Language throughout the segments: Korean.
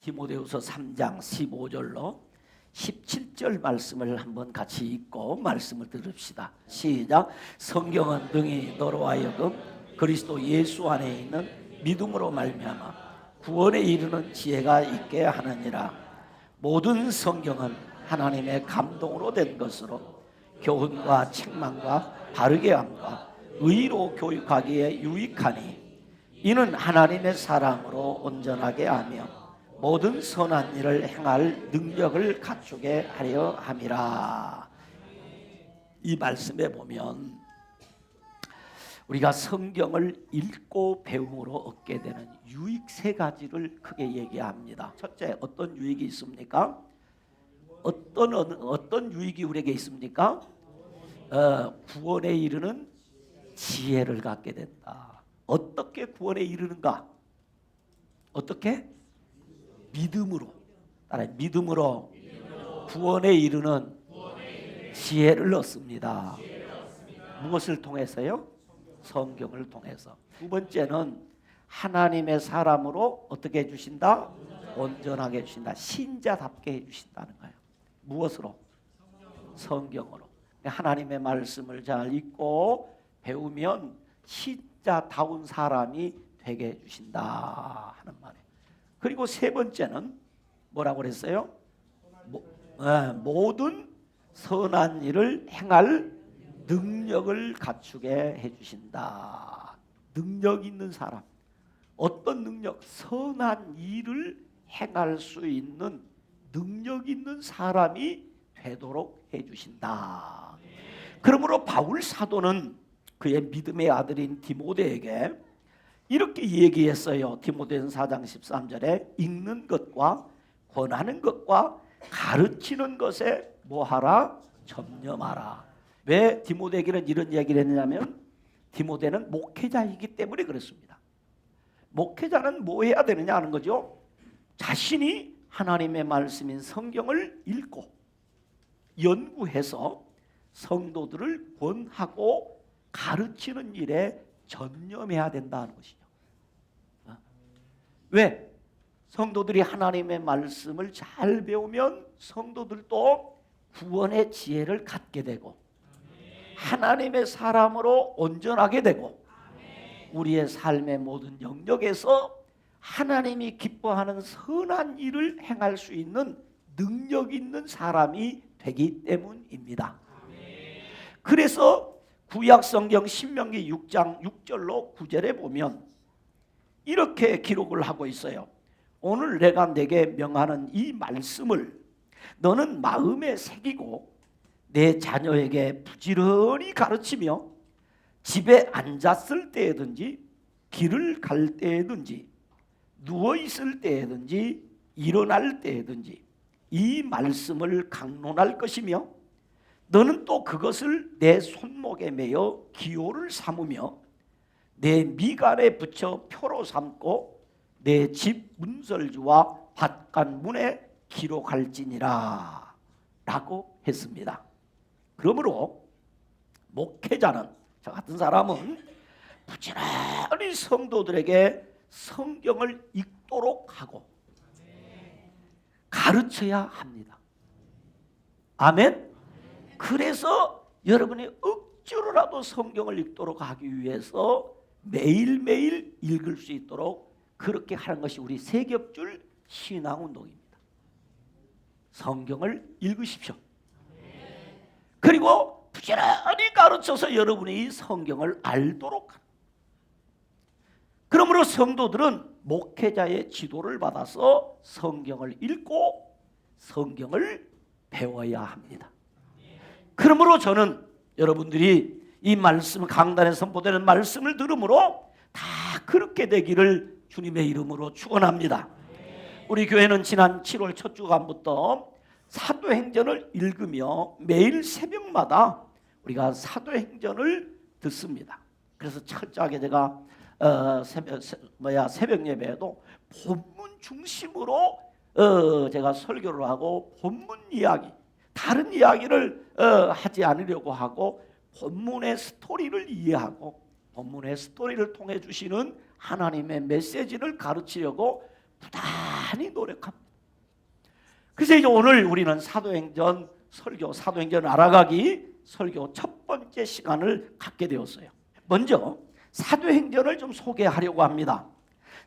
디모데후서 3장 15절로 17절 말씀을 한번 같이 읽고 말씀을 들읍시다. 시작. 성경은 능히 너로 하여금 그리스도 예수 안에 있는 믿음으로 말미암아 구원에 이르는 지혜가 있게 하느니라. 모든 성경은 하나님의 감동으로 된 것으로 교훈과 책망과 바르게 함과 의로 교육하기에 유익하니 이는 하나님의 사람으로 온전하게 하며 모든 선한 일을 행할 능력을 갖추게 하려 함이라. 이 말씀에 보면 우리가 성경을 읽고 배움으로 얻게 되는 유익 세 가지를 크게 얘기합니다. 첫째, 어떤 유익이 있습니까? 어떤 유익이 우리에게 있습니까? 구원에 이르는 지혜를 갖게 된다. 어떻게 구원에 이르는가? 어떻게? 믿음으로. 따라해. 믿음으로 구원에 이르는 지혜를 얻습니다. 무엇을 통해서요? 성경을 통해서. 두 번째는 하나님의 사람으로 어떻게 해주신다? 온전하게 해주신다. 신자답게 해주신다는 거예요. 무엇으로? 성경으로. 하나님의 말씀을 잘 읽고 배우면 신자다운 사람이 되게 해주신다 하는 말이에요. 그리고 세 번째는 뭐라고 그랬어요? 모든 선한 일을 행할 능력을 갖추게 해주신다. 능력 있는 사람. 어떤 능력? 선한 일을 행할 수 있는 능력 있는 사람이 되도록 해주신다. 그러므로 바울 사도는 그의 믿음의 아들인 디모데에게 이렇게 얘기했어요. 디모데전서 4장 13절에 읽는 것과 권하는 것과 가르치는 것에 뭐하라? 전념하라. 왜 디모데에게는 이런 얘기를 했냐면 디모데는 목회자이기 때문에 그렇습니다. 목회자는 뭐 해야 되느냐 하는 거죠. 자신이 하나님의 말씀인 성경을 읽고 연구해서 성도들을 권하고 가르치는 일에 전념해야 된다는 것이죠. 왜? 성도들이 하나님의 말씀을 잘 배우면 성도들도 구원의 지혜를 갖게 되고 하나님의 사람으로 온전하게 되고 우리의 삶의 모든 영역에서 하나님이 기뻐하는 선한 일을 행할 수 있는 능력 있는 사람이 되기 때문입니다. 그래서 구약성경 신명기 6장 6절로 9절에 보면 이렇게 기록을 하고 있어요. 오늘 내가 내게 명하는 이 말씀을 너는 마음에 새기고 내 자녀에게 부지런히 가르치며 집에 앉았을 때에든지 길을 갈 때에든지 누워있을 때에든지 일어날 때에든지 이 말씀을 강론할 것이며 너는 또 그것을 내 손목에 매어 기호를 삼으며 내 미간에 붙여 표로 삼고 내 집 문설주와 밭간문에 기록할지니라 라고 했습니다. 그러므로 목회자는 저 같은 사람은 부지런히 성도들에게 성경을 읽도록 하고 가르쳐야 합니다. 아멘. 그래서 여러분이 억지로라도 성경을 읽도록 하기 위해서 매일매일 읽을 수 있도록 그렇게 하는 것이 우리 세겹줄 신앙운동입니다. 성경을 읽으십시오. 그리고 부지런히 가르쳐서 여러분이 이 성경을 알도록 합니다. 그러므로 성도들은 목회자의 지도를 받아서 성경을 읽고 성경을 배워야 합니다. 그러므로 저는 여러분들이 이 말씀 강단에 선포되는 말씀을 들음으로 다 그렇게 되기를 주님의 이름으로 축원합니다. 우리 교회는 지난 7월 첫 주간부터 사도행전을 읽으며 매일 새벽마다 우리가 사도행전을 듣습니다. 그래서 철저하게 제가 새벽 예배에도 본문 중심으로 제가 설교를 하고 본문 이야기 다른 이야기를 하지 않으려고 하고 본문의 스토리를 이해하고 본문의 스토리를 통해 주시는 하나님의 메시지를 가르치려고 부단히 노력합니다. 그래서 이제 오늘 우리는 사도행전 설교, 사도행전 알아가기 설교 첫 번째 시간을 갖게 되었어요. 먼저 사도행전을 좀 소개하려고 합니다.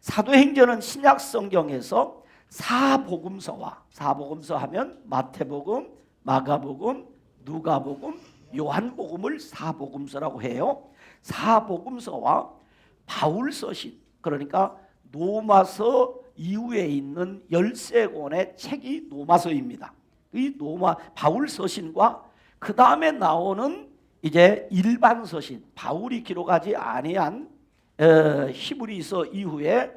사도행전은 신약 성경에서 사복음서와, 사복음서 하면 마태복음, 마가복음, 누가복음, 요한복음을 사복음서라고 해요. 사복음서와 바울서신, 그러니까 로마서 이후에 있는 13권의 책이 로마서입니다. 이 바울서신과 그 다음에 나오는 이제 일반 서신, 바울이 기록하지 아니한 히브리서 이후에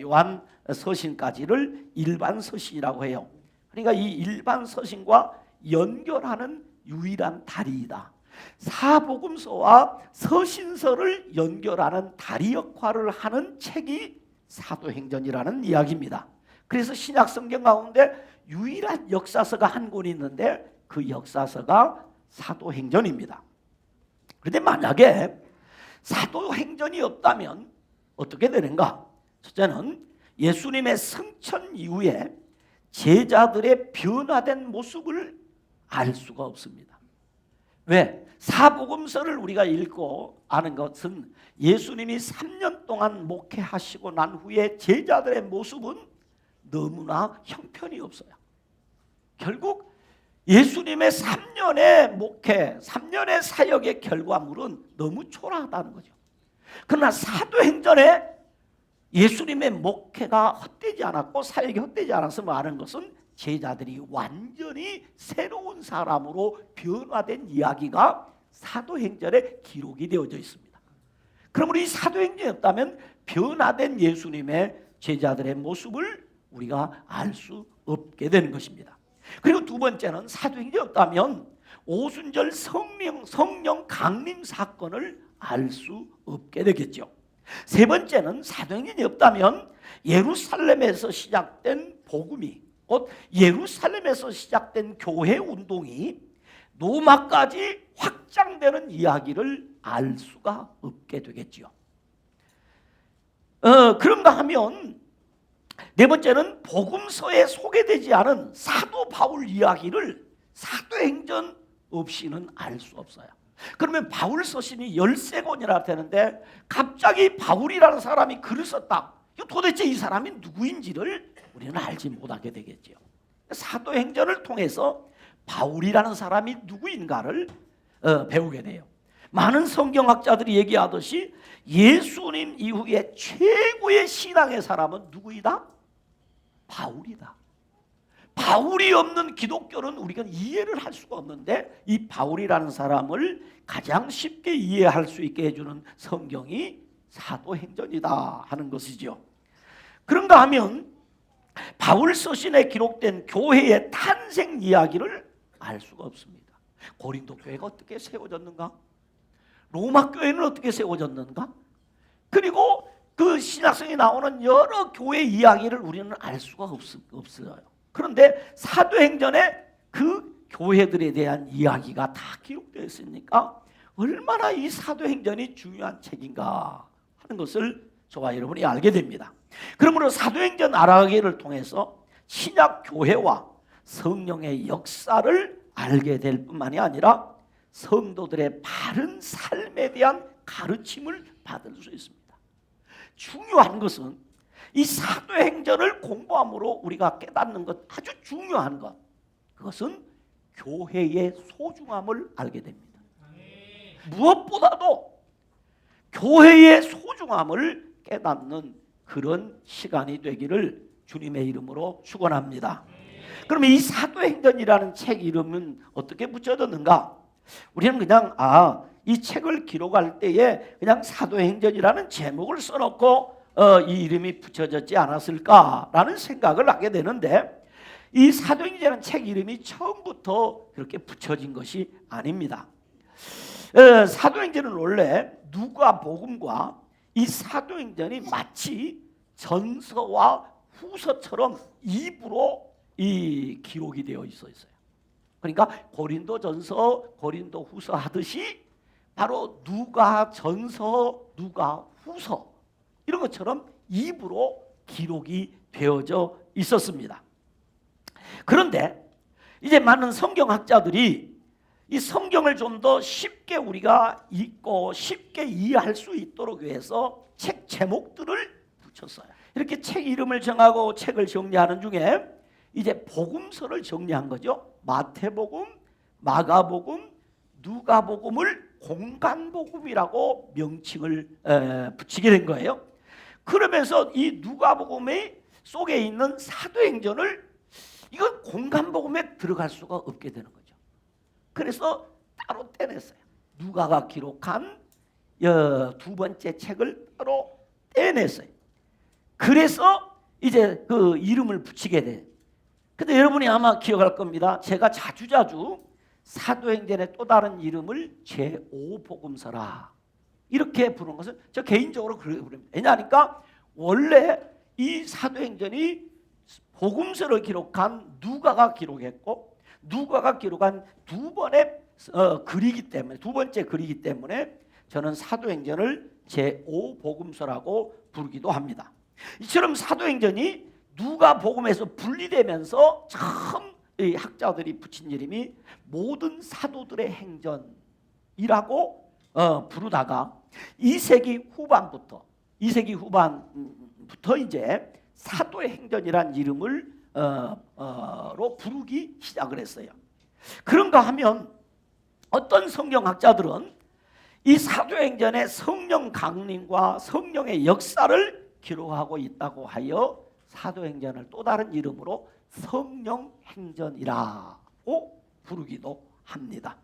요한 서신까지를 일반 서신이라고 해요. 그러니까 이 일반 서신과 연결하는 유일한 다리이다. 사복음서와 서신서를 연결하는 다리 역할을 하는 책이 사도행전이라는 이야기입니다. 그래서 신약 성경 가운데 유일한 역사서가 한 권이 있는데 그 역사서가 사도행전입니다. 그런데 만약에 사도행전이 없다면 어떻게 되는가? 첫째는 예수님의 승천 이후에 제자들의 변화된 모습을 알 수가 없습니다. 왜? 사복음서를 우리가 읽고 아는 것은 예수님이 3년 동안 목회하시고 난 후에 제자들의 모습은 너무나 형편이 없어요. 결국 예수님의 3년의 목회, 3년의 사역의 결과물은 너무 초라하다는 거죠. 그러나 사도행전에 예수님의 목회가 헛되지 않았고 사역이 헛되지 않았음을 아는 것은 제자들이 완전히 새로운 사람으로 변화된 이야기가 사도행전에 기록이 되어져 있습니다. 그러므로 이 사도행전이 없다면 변화된 예수님의 제자들의 모습을 우리가 알 수 없게 되는 것입니다. 그리고 두 번째는 사도행전이 없다면 오순절 성령 강림 사건을 알 수 없게 되겠죠. 세 번째는 사도행전이 없다면 예루살렘에서 시작된 복음이, 곧 예루살렘에서 시작된 교회 운동이 로마까지 확장되는 이야기를 알 수가 없게 되겠지요. 그런가 하면 네 번째는 복음서에 소개되지 않은 사도 바울 이야기를 사도행전 없이는 알 수 없어요. 그러면 바울 서신이 13권이나 되는데 갑자기 바울이라는 사람이 글을 썼다. 도대체 이 사람이 누구인지를 우리는 알지 못하게 되겠죠. 사도행전을 통해서 바울이라는 사람이 누구인가를 배우게 돼요. 많은 성경학자들이 얘기하듯이 예수님 이후에 최고의 신앙의 사람은 누구이다? 바울이다. 바울이 없는 기독교는 우리가 이해를 할 수가 없는데 이 바울이라는 사람을 가장 쉽게 이해할 수 있게 해주는 성경이 사도행전이다 하는 것이죠. 그런가 하면 바울 서신에 기록된 교회의 탄생 이야기를 알 수가 없습니다. 고린도 교회가 어떻게 세워졌는가? 로마 교회는 어떻게 세워졌는가? 그리고 그 신약성에 나오는 여러 교회 이야기를 우리는 알 수가 없어요. 그런데 사도행전에 그 교회들에 대한 이야기가 다 기록되어 있으니까 얼마나 이 사도행전이 중요한 책인가 하는 것을 저와 여러분이 알게 됩니다. 그러므로 사도행전 알아가기를 통해서 신약 교회와 성령의 역사를 알게 될 뿐만이 아니라 성도들의 바른 삶에 대한 가르침을 받을 수 있습니다. 중요한 것은 이 사도행전을 공부함으로 우리가 깨닫는 것, 아주 중요한 것, 그것은 교회의 소중함을 알게 됩니다. 무엇보다도 교회의 소중함을 깨닫는 그런 시간이 되기를 주님의 이름으로 축원합니다. 그러면 이 사도행전이라는 책 이름은 어떻게 붙여졌는가? 우리는 그냥 이 책을 기록할 때에 그냥 사도행전이라는 제목을 써놓고 이 이름이 붙여졌지 않았을까라는 생각을 하게 되는데 이 사도행전이라는 책 이름이 처음부터 그렇게 붙여진 것이 아닙니다. 사도행전은 원래 누가복음과 이 사도행전이 마치 전서와 후서처럼 입으로 이 기록이 되어 있어요. 그러니까 고린도전서, 고린도후서 하듯이 바로 누가전서, 누가후서 이런 것처럼 입으로 기록이 되어져 있었습니다. 그런데 이제 많은 성경학자들이 이 성경을 좀 더 쉽게 우리가 읽고 쉽게 이해할 수 있도록 위해서 책 제목들을 붙였어요. 이렇게 책 이름을 정하고 책을 정리하는 중에 이제 복음서를 정리한 거죠. 마태복음, 마가복음, 누가복음을 공간복음이라고 명칭을 붙이게 된 거예요. 그러면서 이 누가복음의 속에 있는 사도행전을 이건 공간복음에 들어갈 수가 없게 되는 거죠. 그래서 따로 떼냈어요. 누가가 기록한 두 번째 책을 따로 떼냈어요. 그래서 이제 그 이름을 붙이게 돼요. 근데 여러분이 아마 기억할 겁니다. 제가 자주자주 사도행전의 또 다른 이름을 제5복음서라 이렇게 부르는 것은 저 개인적으로 그렇게 부릅니다. 왜냐하니까 원래 이 사도행전이 복음서를 기록한 누가가 기록했고 누가가 기록한 두 번의 글이기 때문에 두 번째 글이기 때문에 저는 사도행전을 제5복음서라고 부르기도 합니다. 이처럼 사도행전이 누가복음에서 분리되면서 처음 이 학자들이 붙인 이름이 모든 사도들의 행전이라고 부르다가 2세기 후반부터 이제 사도의 행전이란 이름을 로 부르기 시작을 했어요. 그런가 하면 어떤 성경학자들은 이 사도행전의 성령 강림과 성령의 역사를 기록하고 있다고 하여 사도행전을 또 다른 이름으로 성령행전이라고 부르기도 합니다.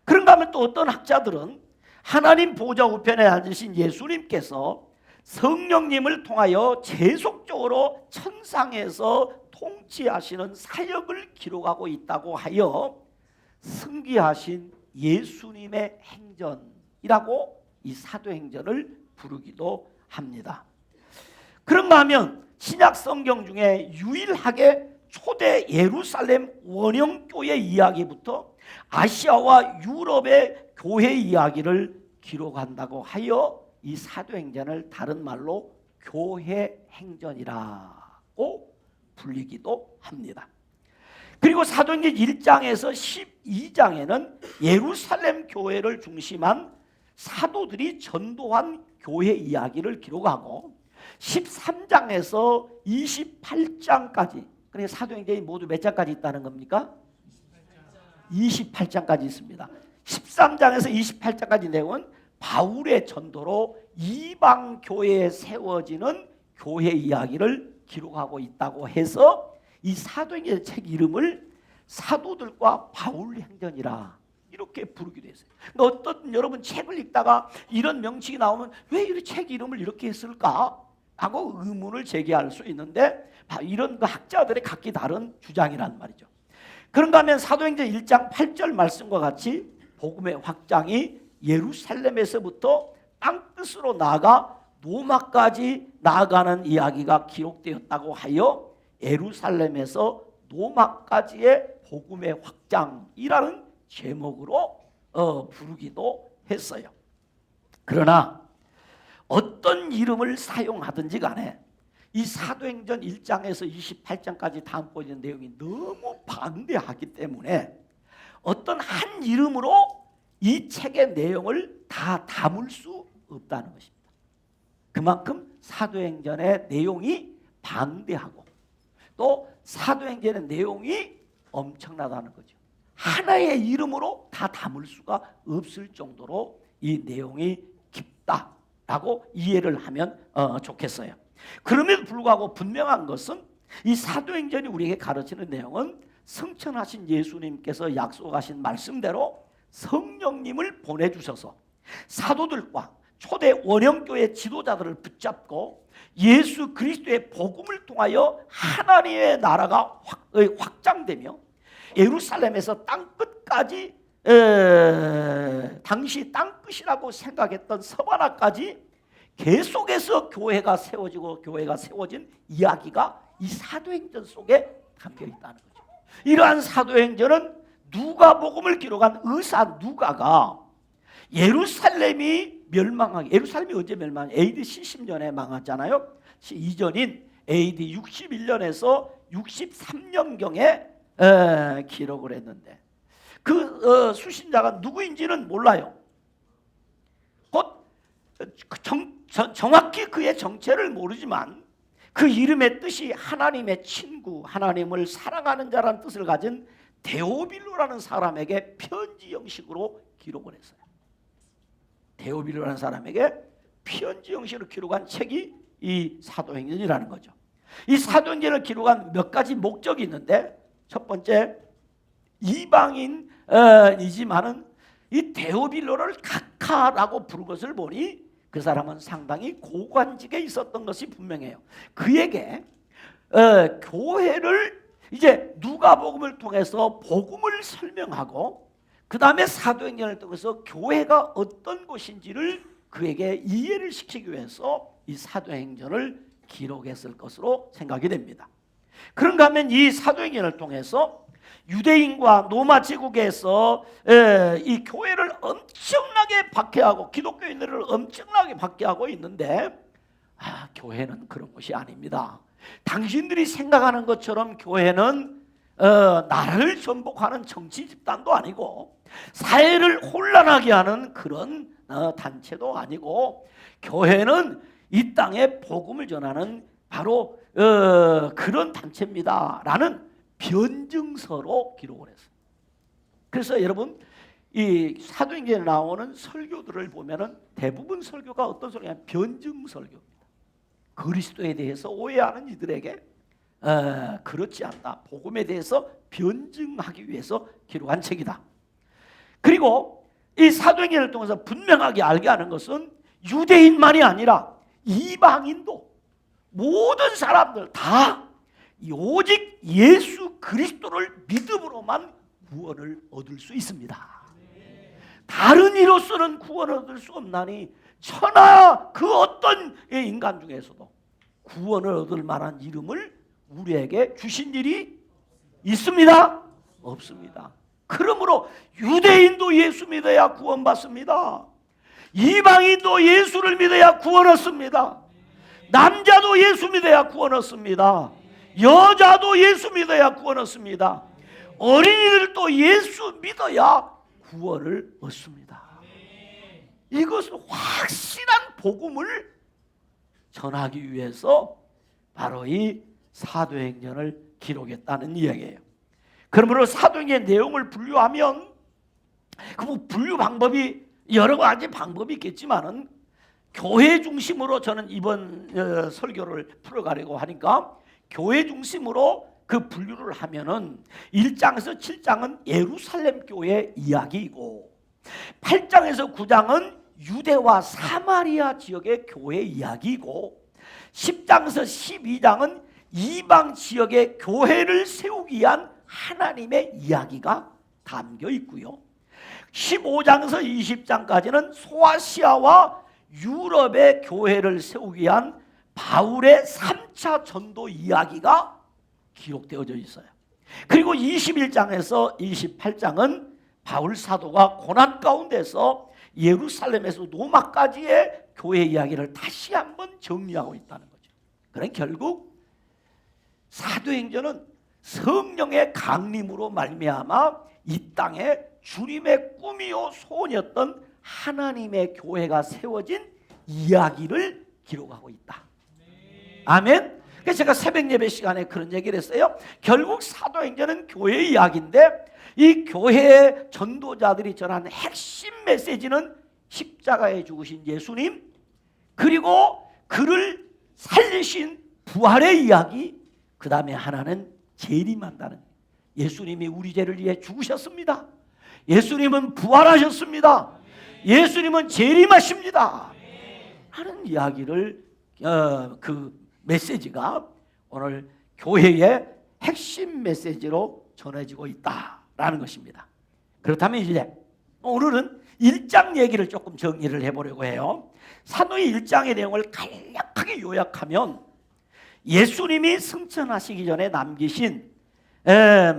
그런가 하면 또 어떤 학자들은 하나님 보좌 우편에 앉으신 예수님께서 성령님을 통하여 계속적으로 천상에서 통치하시는 사역을 기록하고 있다고 하여 승귀하신 예수님의 행전이라고 이 사도행전을 부르기도 합니다. 그런가 하면 신약 성경 중에 유일하게 초대 예루살렘 원형교회 이야기부터 아시아와 유럽의 교회 이야기를 기록한다고 하여 이 사도행전을 다른 말로 교회행전이라고 불리기도 합니다. 그리고 사도행전 1장에서 12장에는 예루살렘 교회를 중심한 사도들이 전도한 교회 이야기를 기록하고 13장에서 28장까지 그러니까 사도행전이 모두 몇 장까지 있다는 겁니까? 28장까지 있습니다. 13장에서 28장까지 내용은 바울의 전도로 이방 교회에 세워지는 교회 이야기를 기록하고 있다고 해서 이 사도행전 책 이름을 사도들과 바울 행전이라 이렇게 부르기도 했어요. 그러니까 어떤 여러분 책을 읽다가 이런 명칭이 나오면 왜 이 책 이름을 이렇게 했을까? 하고 의문을 제기할 수 있는데 이런 그 학자들의 각기 다른 주장이란 말이죠. 그런가 하면 사도행전 1장 8절 말씀과 같이 복음의 확장이 예루살렘에서부터 땅끝으로 나아가 로마까지 나아가는 이야기가 기록되었다고 하여 예루살렘에서 로마까지의 복음의 확장이라는 제목으로 부르기도 했어요. 그러나 어떤 이름을 사용하든지 간에 이 사도행전 1장에서 28장까지 담고 있는 내용이 너무 방대하기 때문에 어떤 한 이름으로 이 책의 내용을 다 담을 수 없다는 것입니다. 그만큼 사도행전의 내용이 방대하고 또 사도행전의 내용이 엄청나다는 거죠. 하나의 이름으로 다 담을 수가 없을 정도로 이 내용이 깊다라고 이해를 하면 좋겠어요. 그럼에도 불구하고 분명한 것은 이 사도행전이 우리에게 가르치는 내용은 승천하신 예수님께서 약속하신 말씀대로 성령님을 보내주셔서 사도들과 초대 원형교회 지도자들을 붙잡고 예수 그리스도의 복음을 통하여 하나님의 나라가 확장되며 예루살렘에서 땅끝까지 당시 땅끝이라고 생각했던 서바나까지 계속해서 교회가 세워지고 교회가 세워진 이야기가 이 사도행전 속에 담겨 있다는 거죠. 이러한 사도행전은 누가복음을 기록한 의사 누가가 예루살렘이 언제 멸망? AD 70년에 망했잖아요. 이전인 AD 61년에서 63년경에 기록을 했는데 그 수신자가 누구인지는 몰라요. 곧 정확히 그의 정체를 모르지만 그 이름의 뜻이 하나님의 친구, 하나님을 사랑하는 자라는 뜻을 가진 데오빌로라는 사람에게 편지 형식으로 기록을 했어요. 데오빌로라는 사람에게 편지 형식으로 기록한 책이 이 사도행전이라는 거죠. 이 사도행전을 기록한 몇 가지 목적이 있는데, 첫 번째, 이방인이지만은 이 데오빌로를 각하라고 부른 것을 보니 그 사람은 상당히 고관직에 있었던 것이 분명해요. 그에게 교회를 이제 누가복음을 통해서 복음을 설명하고 그 다음에 사도행전을 통해서 교회가 어떤 것인지를 그에게 이해를 시키기 위해서 이 사도행전을 기록했을 것으로 생각이 됩니다. 그런가 하면 이 사도행전을 통해서 유대인과 로마 제국에서 이 교회를 엄청나게 박해하고 기독교인들을 엄청나게 박해하고 있는데, 교회는 그런 것이 아닙니다. 당신들이 생각하는 것처럼 교회는 나라를 전복하는 정치 집단도 아니고 사회를 혼란하게 하는 그런 단체도 아니고, 교회는 이 땅에 복음을 전하는 바로 그런 단체입니다 라는 변증서로 기록을 했어요. 그래서 여러분, 이 사도행전에 나오는 설교들을 보면은 대부분 설교가 어떤 설교냐, 변증 설교입니다. 그리스도에 대해서 오해하는 이들에게 그렇지 않다, 복음에 대해서 변증하기 위해서 기록한 책이다. 그리고 이 사도행전을 통해서 분명하게 알게 하는 것은 유대인만이 아니라 이방인도, 모든 사람들 다 오직 예수 그리스도를 믿음으로만 구원을 얻을 수 있습니다. 다른 이로서는 구원을 얻을 수 없나니 천하 그 어떤 인간 중에서도 구원을 얻을 만한 이름을 우리에게 주신 일이 있습니다? 없습니다. 그러므로 유대인도 예수 믿어야 구원받습니다. 이방인도 예수를 믿어야 구원 얻습니다. 남자도 예수 믿어야 구원 얻습니다. 여자도 예수 믿어야 구원 얻습니다. 어린이들도 예수 믿어야 구원을 얻습니다. 이것은 확실한 복음을 전하기 위해서 바로 이 사도행전을 기록했다는 이야기예요. 그러므로 사도행전 내용을 분류하면 그 분류 방법이 여러 가지 방법이 있겠지만은 교회 중심으로 저는 이번 설교를 풀어가려고 하니까 교회 중심으로 그 분류를 하면은 1장에서 7장은 예루살렘 교회 이야기이고 8장에서 9장은 유대와 사마리아 지역의 교회 이야기이고 10장에서 12장은 이방 지역의 교회를 세우기 위한 하나님의 이야기가 담겨 있고요. 15장에서 20장까지는 소아시아와 유럽의 교회를 세우기 위한 바울의 3차 전도 이야기가 기록되어져 있어요. 그리고 21장에서 28장은 바울 사도가 고난 가운데서 예루살렘에서 로마까지의 교회 이야기를 다시 한번 정리하고 있다는 거죠. 그러니 결국 사도행전은 성령의 강림으로 말미암아 이 땅에 주님의 꿈이요 소원이었던 하나님의 교회가 세워진 이야기를 기록하고 있다. 아멘. 그래서 제가 새벽 예배 시간에 그런 얘기를 했어요. 결국 사도행전은 교회의 이야기인데 이 교회의 전도자들이 전하는 핵심 메시지는 십자가에 죽으신 예수님, 그리고 그를 살리신 부활의 이야기, 그 다음에 하나는 재림한다는, 예수님이 우리 죄를 위해 죽으셨습니다. 예수님은 부활하셨습니다. 예수님은 재림하십니다 하는 이야기를 그 메시지가 오늘 교회의 핵심 메시지로 전해지고 있다라는 것입니다. 그렇다면 이제 오늘은 1장 얘기를 조금 정리를 해보려고 해요. 사도의 1장의 내용을 간략하게 요약하면 예수님이 승천하시기 전에 남기신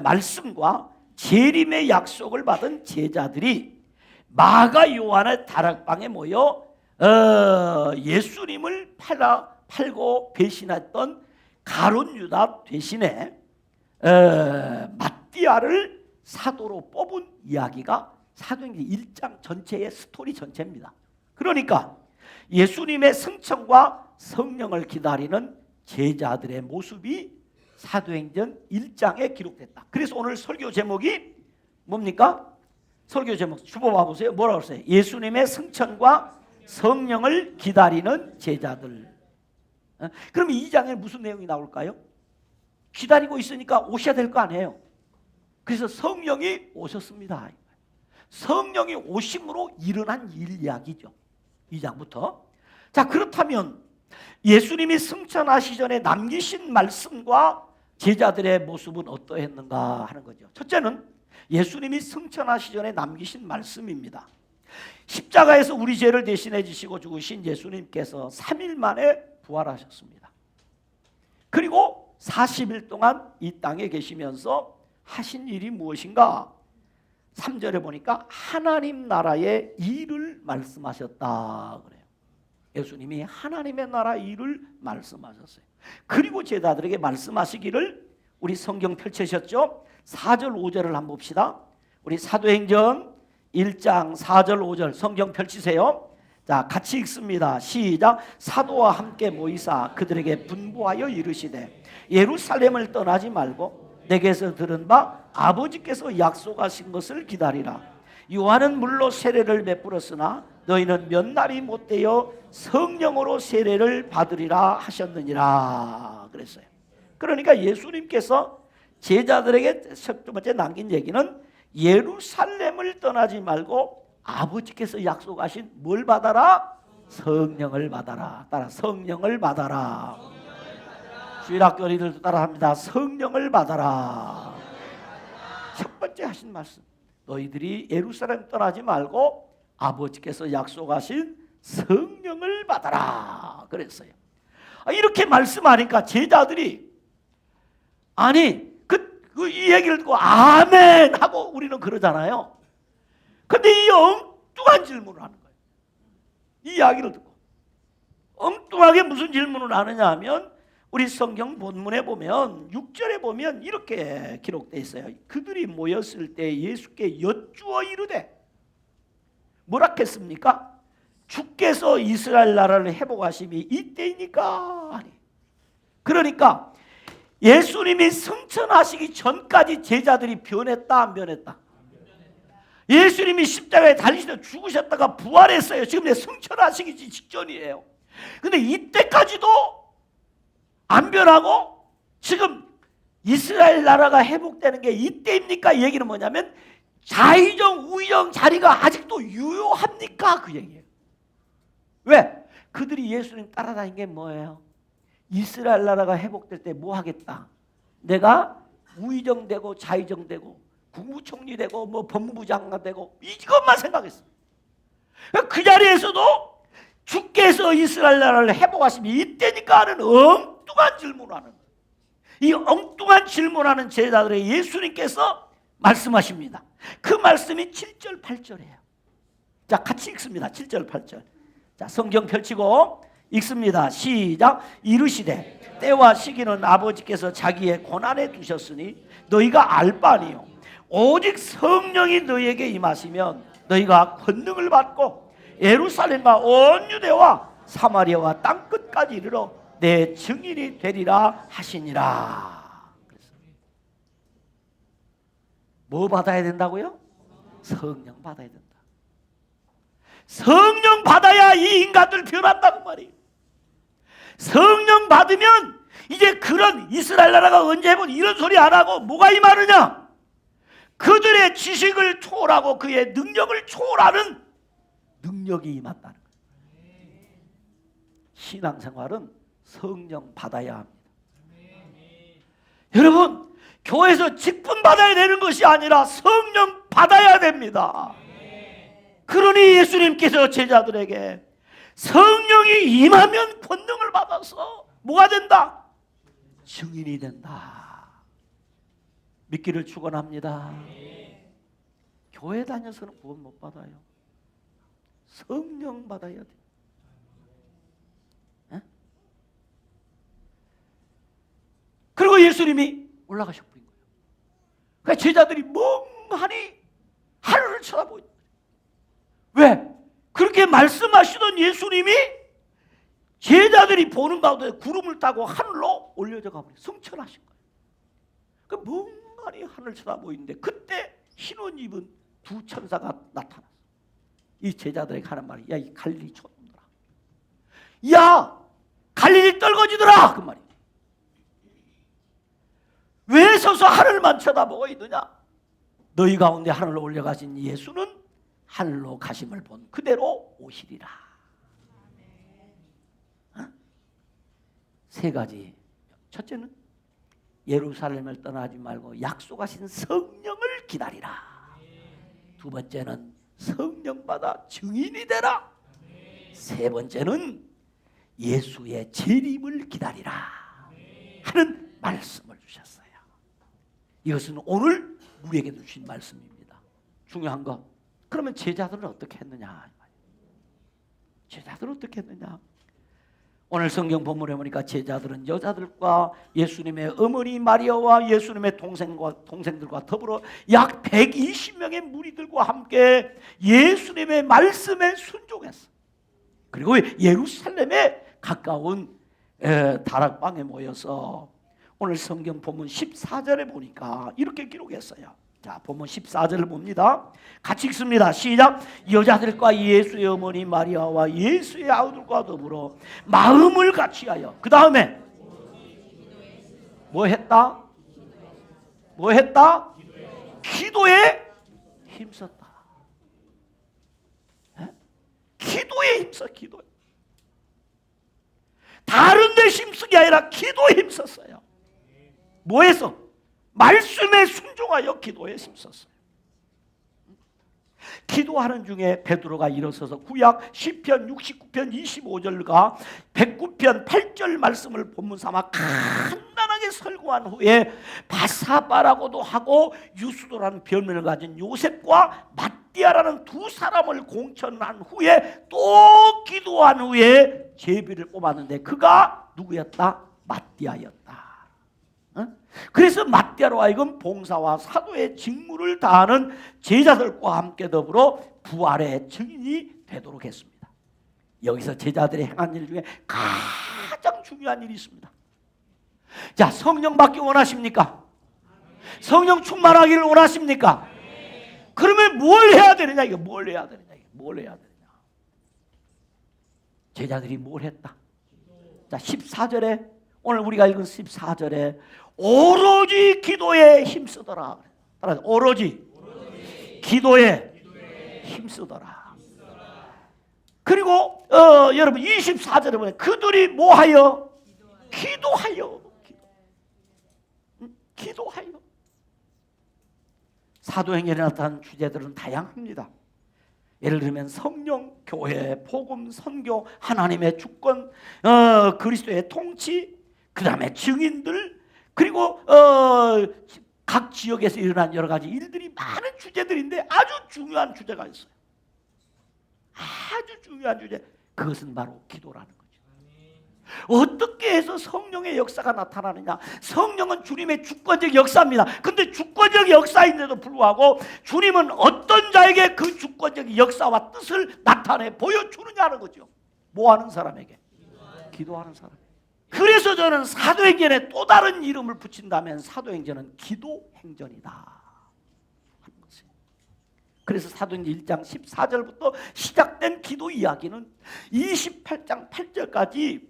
말씀과 재림의 약속을 받은 제자들이 마가 요한의 다락방에 모여 예수님을 팔아 팔고 배신했던 가룟 유다 대신에 mattia를 사도로 뽑은 이야기가 사도행전 1장 전체의 스토리 전체입니다. 그러니까 예수님의 승천과 성령을 기다리는 제자들의 모습이 사도행전 1장에 기록됐다. 그래서 오늘 설교 제목이 뭡니까? 설교 제목 주보 봐보세요. 뭐라고 했어요? 예수님의 승천과 성령을 기다리는 제자들. 그럼 2장에 무슨 내용이 나올까요? 기다리고 있으니까 오셔야 될 거 아니에요. 그래서 성령이 오셨습니다. 성령이 오심으로 일어난 일 이야기죠. 2장부터. 자, 그렇다면 예수님이 승천하시 전에 남기신 말씀과 제자들의 모습은 어떠했는가 하는 거죠. 첫째는 예수님이 승천하시 전에 남기신 말씀입니다. 십자가에서 우리 죄를 대신해 주시고 죽으신 예수님께서 3일 만에 부활하셨습니다. 그리고 40일 동안 이 땅에 계시면서 하신 일이 무엇인가? 3절에 보니까 하나님 나라의 일을 말씀하셨다 그래요. 예수님이 하나님의 나라 일을 말씀하셨어요. 그리고 제자들에게 말씀하시기를 우리 성경 펼치셨죠? 4절 5절을 한번 봅시다. 우리 사도행전 1장 4절 5절 성경 펼치세요. 자, 같이 읽습니다. 시작. 사도와 함께 모이사 그들에게 분부하여 이르시되 예루살렘을 떠나지 말고 내게서 들은 바 아버지께서 약속하신 것을 기다리라. 요한은 물로 세례를 베풀었으나 너희는 몇 날이 못되어 성령으로 세례를 받으리라 하셨느니라 그랬어요. 그러니까 예수님께서 제자들에게 첫 번째 남긴 얘기는 예루살렘을 떠나지 말고 아버지께서 약속하신 뭘 받아라? 성령을 받아라. 따라 성령을 받아라. 주일학교리들도 따라합니다. 성령을 받아라. 첫 번째 하신 말씀, 너희들이 예루살렘 떠나지 말고 아버지께서 약속하신 성령을 받아라 그랬어요. 이렇게 말씀하니까 제자들이 아니 이 얘기를 듣고 아멘 하고 우리는 그러잖아요. 근데 이 엉뚱한 질문을 하는 거예요. 이 이야기를 듣고 엉뚱하게 무슨 질문을 하느냐 하면 우리 성경 본문에 보면 6절에 보면 이렇게 기록되어 있어요. 그들이 모였을 때 예수께 여쭈어 이르되 뭐라 했습니까? 주께서 이스라엘 나라를 회복하심이 이때이니까 하니. 그러니까 예수님이 승천하시기 전까지 제자들이 변했다 안 변했다? 예수님이 십자가에 달리시다 죽으셨다가 부활했어요. 지금 승천하시기 직전이에요. 근데 이때까지도 안 변하고 지금 이스라엘 나라가 회복되는 게 이때입니까? 이 얘기는 뭐냐면 좌의정 우의정 자리가 아직도 유효합니까? 그 얘기예요. 왜? 그들이 예수님 따라다닌 게 뭐예요? 이스라엘 나라가 회복될 때 뭐 하겠다? 내가 우의정 되고 좌의정 되고 국무총리 되고 뭐 법무부 장관 되고 이것만 생각했어. 그 자리에서도 주께서 이스라엘 나라를 회복하시면 이때니까 하는 엉뚱한 질문을 하는 거예요. 이 엉뚱한 질문하는 제자들의 예수님께서 말씀하십니다. 그 말씀이 7절 8절이에요. 자, 같이 읽습니다. 7절 8절. 자, 성경 펼치고 읽습니다. 시작. 이르시되 때와 시기는 아버지께서 자기의 권한에 두셨으니 너희가 알 바 아니요 오직 성령이 너희에게 임하시면 너희가 권능을 받고 예루살렘과 온 유대와 사마리아와 땅끝까지 이르러 내 증인이 되리라 하시니라. 뭐 받아야 된다고요? 성령 받아야 된다. 성령 받아야 이 인간들 변한다고 말이에요. 성령 받으면 이제 그런 이스라엘 나라가 언제 해본 이런 소리 안 하고 뭐가 임하느냐? 그들의 지식을 초월하고 그의 능력을 초월하는 능력이 임한다는 거예요. 신앙생활은 성령 받아야 합니다. 여러분, 교회에서 직분 받아야 되는 것이 아니라 성령 받아야 됩니다. 그러니 예수님께서 제자들에게 성령이 임하면 권능을 받아서 뭐가 된다? 증인이 된다. 믿기를 축원합니다. 교회 다녀서는 구원 못 받아요. 성령 받아야 돼. 그리고 예수님이 올라가셔 버린 거예요. 그러니까 제자들이 멍하니 하늘을 쳐다보죠. 왜? 그렇게 말씀하시던 예수님이 제자들이 보는 가운데 구름을 타고 하늘로 올려져 가버려요. 승천하신 거예요. 그 멍하니 하늘 쳐다보이는데 그때 흰 옷 입은 두 천사가 나타났어. 이 제자들에게 하는 말이, 야, 이 갈릴리 촌놈들아, 야, 갈릴리 떨거지들아, 그 말이야. 왜 서서 하늘만 쳐다보고 있느냐? 너희 가운데 하늘로 올려가신 예수는 하늘로 가심을 본 그대로 오시리라. 세 가지. 첫째는 예루살렘을 떠나지 말고 약속하신 성령을 기다리라. 두 번째는 성령 받아 증인이 되라. 세 번째는 예수의 재림을 기다리라 하는 말씀을 주셨어요. 이것은 오늘 우리에게 주신 말씀입니다. 중요한 거, 그러면 제자들은 어떻게 했느냐? 제자들은 어떻게 했느냐? 오늘 성경 본문에 보니까 제자들은 여자들과 예수님의 어머니 마리아와 예수님의 동생들과 더불어 약 120명의 무리들과 함께 예수님의 말씀에 순종했어. 그리고 예루살렘에 가까운 다락방에 모여서 오늘 성경 본문 14절에 보니까 이렇게 기록했어요. 자, 본문 14절을 봅니다. 같이 읽습니다. 시작. 여자들과 예수의 어머니 마리아와 예수의 아우들과 더불어 마음을 같이하여, 그 다음에 뭐 했다? 뭐 했다? 기도에 힘썼다. 기도에 힘써. 기도에. 다른 데 힘쓴 게 아니라 기도에 힘썼어요. 뭐 했어? 말씀에 순종하여 기도에 힘썼어요. 기도하는 중에 베드로가 일어서서 구약 시편 69편 25절과 109편 8절 말씀을 본문 삼아 간단하게 설교한 후에 바사바라고도 하고 유수도라는 별명을 가진 요셉과 마띠아라는 두 사람을 공천한 후에 또 기도한 후에 제비를 뽑았는데 그가 누구였다? 마띠아였다. 그래서 마띠아로 하여금 봉사와 사도의 직무를 다하는 제자들과 함께 더불어 부활의 증인이 되도록 했습니다. 여기서 제자들이 행한 일 중에 가장 중요한 일이 있습니다. 자, 성령 받기 원하십니까? 성령 충만하기를 원하십니까? 그러면 뭘 해야 되느냐? 이거 뭘 해야 되느냐? 뭘 해야 되느냐? 제자들이 뭘 했다? 자, 14절에, 오늘 우리가 읽은 14절에 오로지 기도에 힘쓰더라. 오로지 기도에 힘쓰더라. 그리고 여러분 24절에 보면 그들이 뭐하여? 기도하여. 기도하여. 사도행전에 나타난 주제들은 다양합니다. 예를 들면 성령, 교회, 복음, 선교, 하나님의 주권, 그리스도의 통치, 그 다음에 증인들, 그리고 각 지역에서 일어난 여러 가지 일들이 많은 주제들인데 아주 중요한 주제가 있어요. 아주 중요한 주제. 그것은 바로 기도라는 거죠. 어떻게 해서 성령의 역사가 나타나느냐? 성령은 주님의 주권적 역사입니다. 그런데 주권적 역사인데도 불구하고 주님은 어떤 자에게 그 주권적 역사와 뜻을 나타내 보여주느냐는 거죠. 뭐 하는 사람에게? 기도하는 사람. 그래서 저는 사도행전에 또 다른 이름을 붙인다면 사도행전은 기도행전이다 하는 것이에요. 그래서 사도행전 1장 14절부터 시작된 기도 이야기는 28장 8절까지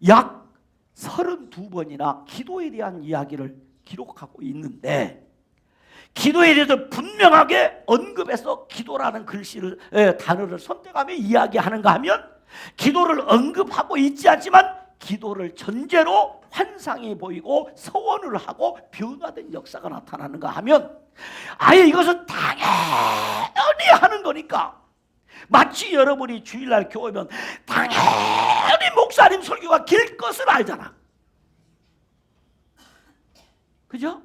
약 32번이나 기도에 대한 이야기를 기록하고 있는데, 기도에 대해서 분명하게 언급해서 기도라는 글씨를 단어를 선택하며 이야기하는가 하면 기도를 언급하고 있지 않지만 기도를 전제로 환상이 보이고 서원을 하고 변화된 역사가 나타나는가 하면 아예 이것은 당연히 하는 거니까, 마치 여러분이 주일날 교회 오면 당연히 목사님 설교가 길 것을 알잖아. 그죠?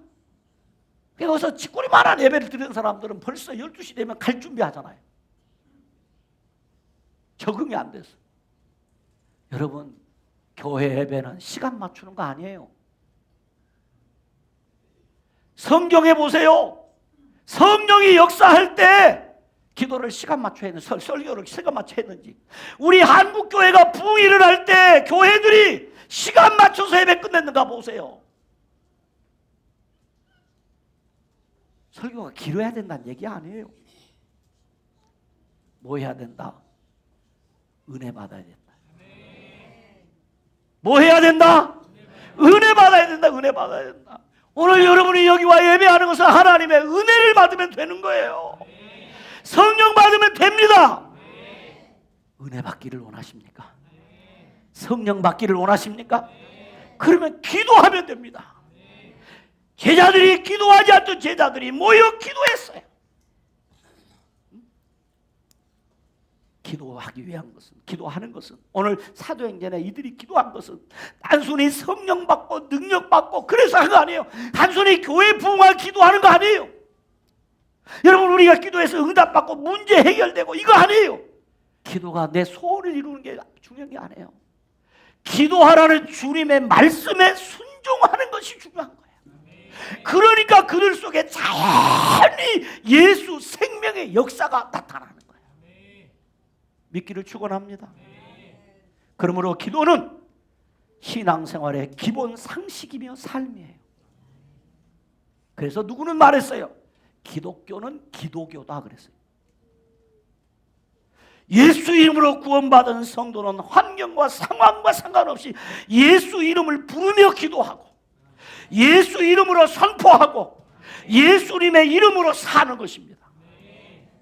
그래서 직구리만한 예배를 드리는 사람들은 벌써 12시 되면 갈 준비하잖아요. 적응이 안 돼서. 여러분, 교회 예배는 시간 맞추는 거 아니에요. 성경에 보세요. 성령이 역사할 때 기도를 시간 맞춰 했는지, 설교를 시간 맞춰 했는지, 우리 한국 교회가 부흥일을 할 때 교회들이 시간 맞춰서 예배 끝냈는가 보세요. 설교가 길어야 된다는 얘기 아니에요. 뭐 해야 된다? 은혜 받아야 된다. 뭐 해야 된다? 은혜 받아야 된다. 은혜 받아야 된다. 오늘 여러분이 여기 와 예배하는 것은 하나님의 은혜를 받으면 되는 거예요. 성령 받으면 됩니다. 은혜 받기를 원하십니까? 성령 받기를 원하십니까? 그러면 기도하면 됩니다. 제자들이 기도하지 않던 제자들이 모여 기도했어요. 기도하기 위한 것은, 기도하는 것은, 오늘 사도행전에 이들이 기도한 것은 단순히 성령 받고 능력 받고 그래서 한 거 아니에요. 단순히 교회 부흥을 기도하는 거 아니에요. 여러분, 우리가 기도해서 응답받고 문제 해결되고 이거 아니에요. 기도가 내 소원을 이루는 게 중요한 게 아니에요. 기도하라는 주님의 말씀에 순종하는 것이 중요한 거예요. 그러니까 그들 속에 자연히 예수 생명의 역사가 나타나는 거예요. 믿기를 축원합니다. 그러므로 기도는 신앙생활의 기본 상식이며 삶이에요. 그래서 누구는 말했어요. 기독교는 기도교다 그랬어요. 예수 이름으로 구원받은 성도는 환경과 상황과 상관없이 예수 이름을 부르며 기도하고 예수 이름으로 선포하고 예수님의 이름으로 사는 것입니다.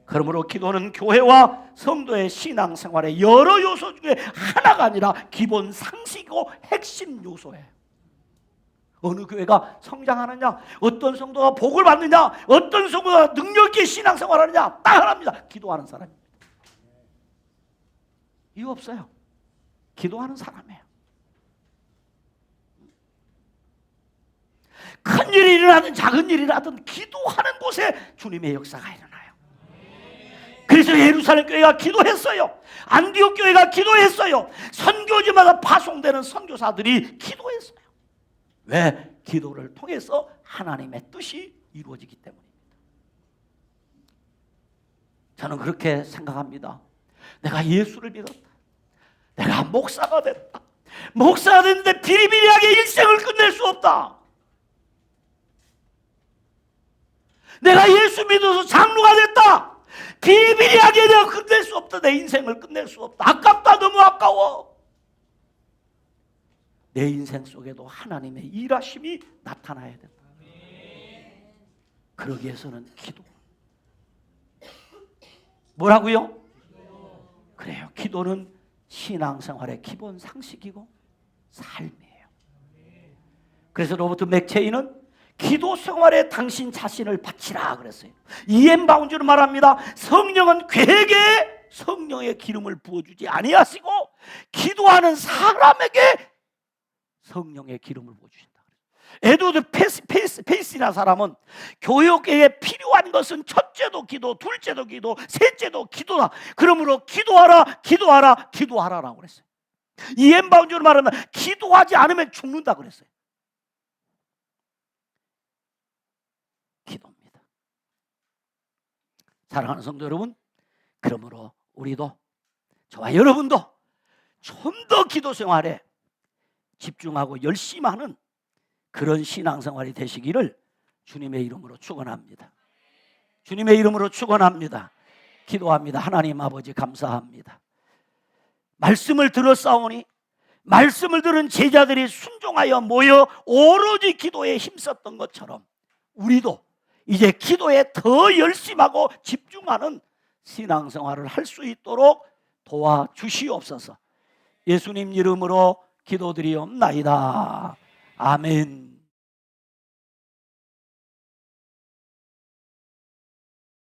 그러므로 기도는 교회와 성도의 신앙생활의 여러 요소 중에 하나가 아니라 기본 상식이고 핵심 요소예요. 어느 교회가 성장하느냐, 어떤 성도가 복을 받느냐, 어떤 성도가 능력 있게 신앙생활하느냐 딱 하나입니다. 기도하는 사람입니다. 이유 없어요. 기도하는 사람이에요. 큰 일이 일어나든 작은 일이 일어나든 기도하는 곳에 주님의 역사가 일어나요. 그래서 예루살렘 교회가 기도했어요. 안디옥 교회가 기도했어요. 선교지마다 파송되는 선교사들이 기도했어요. 왜? 기도를 통해서 하나님의 뜻이 이루어지기 때문입니다. 저는 그렇게 생각합니다. 내가 예수를 믿었다. 내가 목사가 됐다. 목사가 됐는데 비리비리하게 일생을 끝낼 수 없다. 내가 예수 믿어서 장로가 됐다. 비리비리하게 내가 끝낼 수 없다. 내 인생을 끝낼 수 없다. 아깝다. 너무 아까워. 내 인생 속에도 하나님의 일하심이 나타나야 된다. 그러기 위해서는 기도. 뭐라고요? 그래요. 기도는 신앙생활의 기본 상식이고 삶이에요. 그래서 로버트 맥체이는 기도 생활에 당신 자신을 바치라 그랬어요. 이엠 바운즈는 말합니다. 성령은 괴에게 성령의 기름을 부어주지 아니하시고 기도하는 사람에게 성령의 기름을 부어주신다. 에드워드 페이스라는 사람은 교육에 필요한 것은 첫째도 기도, 둘째도 기도, 셋째도 기도다. 그러므로 기도하라, 기도하라, 기도하라라고 그랬어요. 이엠 바운즈로 말하면 기도하지 않으면 죽는다 그랬어요. 기도입니다. 사랑하는 성도 여러분, 그러므로 우리도, 저와 여러분도 좀 더 기도 생활에 집중하고 열심히 하는 그런 신앙생활이 되시기를 주님의 이름으로 축원합니다. 주님의 이름으로 축원합니다. 기도합니다. 하나님 아버지 감사합니다. 말씀을 들었사오니 말씀을 들은 제자들이 순종하여 모여 오로지 기도에 힘썼던 것처럼 우리도 이제 기도에 더 열심하고 집중하는 신앙생활을 할 수 있도록 도와주시옵소서. 예수님 이름으로 기도드리옵나이다. 아멘.